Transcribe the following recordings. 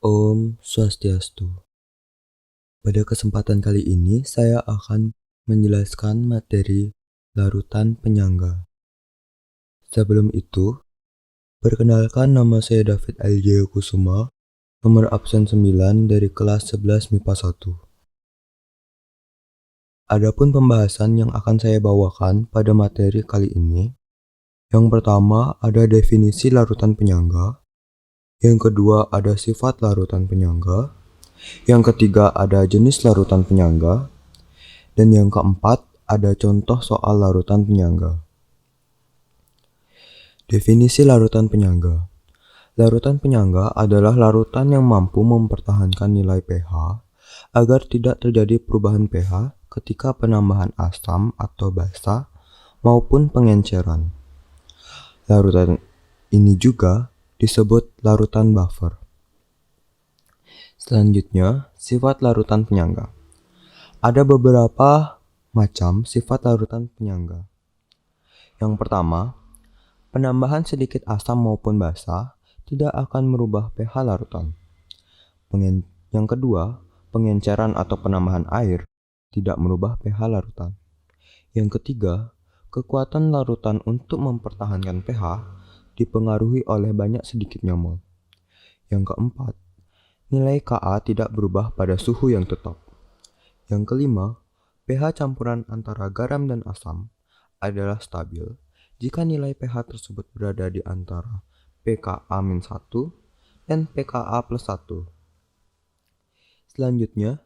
Om Swastiastu. Pada kesempatan kali ini saya akan menjelaskan materi larutan penyangga. Sebelum itu, perkenalkan nama saya David Aljaya Kusuma, nomor absen 9 dari kelas 11 MIPA 1. Adapun pembahasan yang akan saya bawakan pada materi kali ini, yang pertama ada definisi larutan penyangga, yang kedua ada sifat larutan penyangga, yang ketiga ada jenis larutan penyangga, dan yang keempat ada contoh soal larutan penyangga. Definisi larutan penyangga. Larutan penyangga adalah larutan yang mampu mempertahankan nilai pH agar tidak terjadi perubahan pH ketika penambahan asam atau basa maupun pengenceran. Larutan ini juga disebut larutan buffer. Selanjutnya, sifat larutan penyangga. Ada beberapa macam sifat larutan penyangga. Yang pertama, penambahan sedikit asam maupun basa tidak akan merubah pH larutan. Yang kedua, pengenceran atau penambahan air tidak merubah pH larutan. Yang ketiga, kekuatan larutan untuk mempertahankan pH dipengaruhi oleh banyak sedikitnya mol. Yang keempat, nilai Ka tidak berubah pada suhu yang tetap. Yang kelima, pH campuran antara garam dan asam adalah stabil jika nilai pH tersebut berada di antara pKa-1 dan pKa+1. Selanjutnya,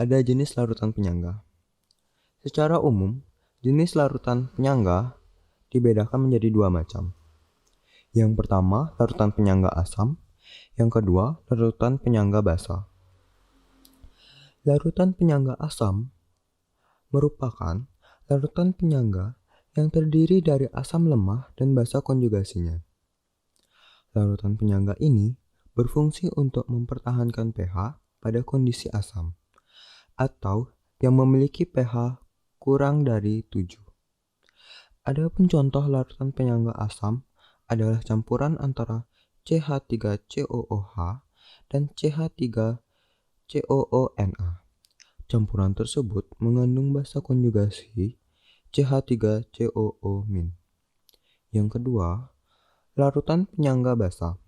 ada jenis larutan penyangga. Secara umum, jenis larutan penyangga dibedakan menjadi dua macam. Yang pertama, larutan penyangga asam. Yang kedua, larutan penyangga basa. Larutan penyangga asam merupakan larutan penyangga yang terdiri dari asam lemah dan basa konjugasinya. Larutan penyangga ini berfungsi untuk mempertahankan pH pada kondisi asam, atau yang memiliki pH kurang dari 7. Adapun contoh larutan penyangga asam adalah campuran antara CH3COOH dan CH3COONa. Campuran tersebut mengandung basa konjugasi CH3COO-. Yang kedua, larutan penyangga basa.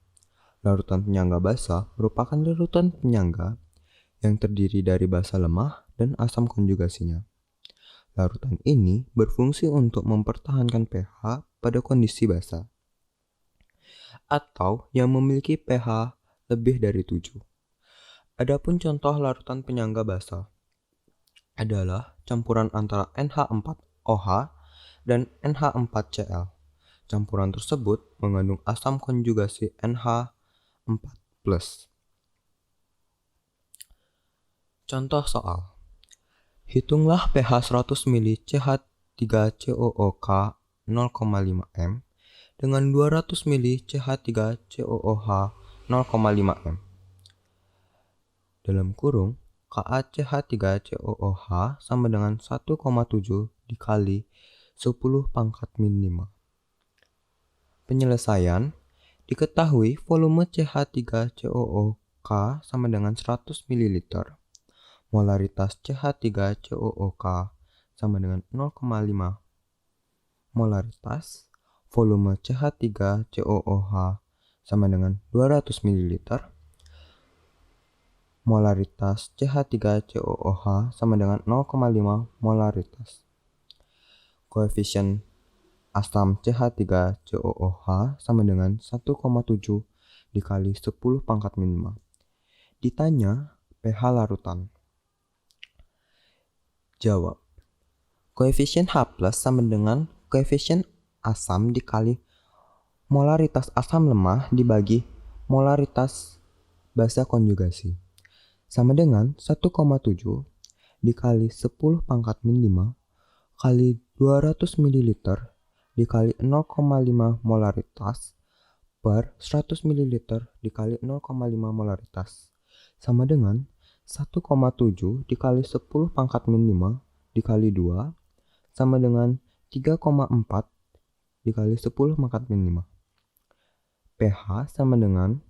Larutan penyangga basa merupakan larutan penyangga yang terdiri dari basa lemah dan asam konjugasinya. Larutan ini berfungsi untuk mempertahankan pH pada kondisi basa, atau yang memiliki pH lebih dari 7. Adapun contoh larutan penyangga basa adalah campuran antara NH4OH dan NH4Cl. Campuran tersebut mengandung asam konjugasi NH4+. Contoh soal. Hitunglah pH 100 ml CH3COOK 0,5 m dengan 200 ml CH3COOH 0,5 m. Dalam kurung, KaCH3COOH sama dengan 1,7 dikali 10 pangkat min 5. Penyelesaian, diketahui volume CH3COOK sama dengan 100 ml. Molaritas CH3COOK sama dengan 0,5 molaritas. Volume CH3COOH sama dengan 200 ml. Molaritas CH3COOH sama dengan 0,5 molaritas. Koefisien asam CH3COOH sama dengan 1,7 dikali 10 pangkat min 5. Ditanya pH larutan. Jawab. Koefisien H+ sama dengan koefisien asam dikali molaritas asam lemah dibagi molaritas basa konjugasi. Sama dengan 1,7 dikali 10 pangkat min 5 kali 200 ml dikali 0,5 molaritas per 100 ml dikali 0,5 molaritas. Sama dengan 1,7 dikali 10 pangkat min 5 dikali 2 sama dengan 3,4 dikali 10 pangkat min 5. pH sama dengan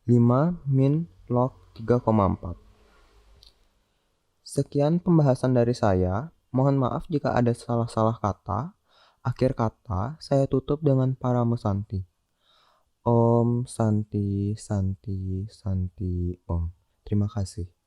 5 min log 3,4. Sekian pembahasan dari saya. Mohon maaf jika ada salah-salah kata. Akhir kata saya tutup dengan parame Santi. Om Santi Santi Santi Om. Terima kasih.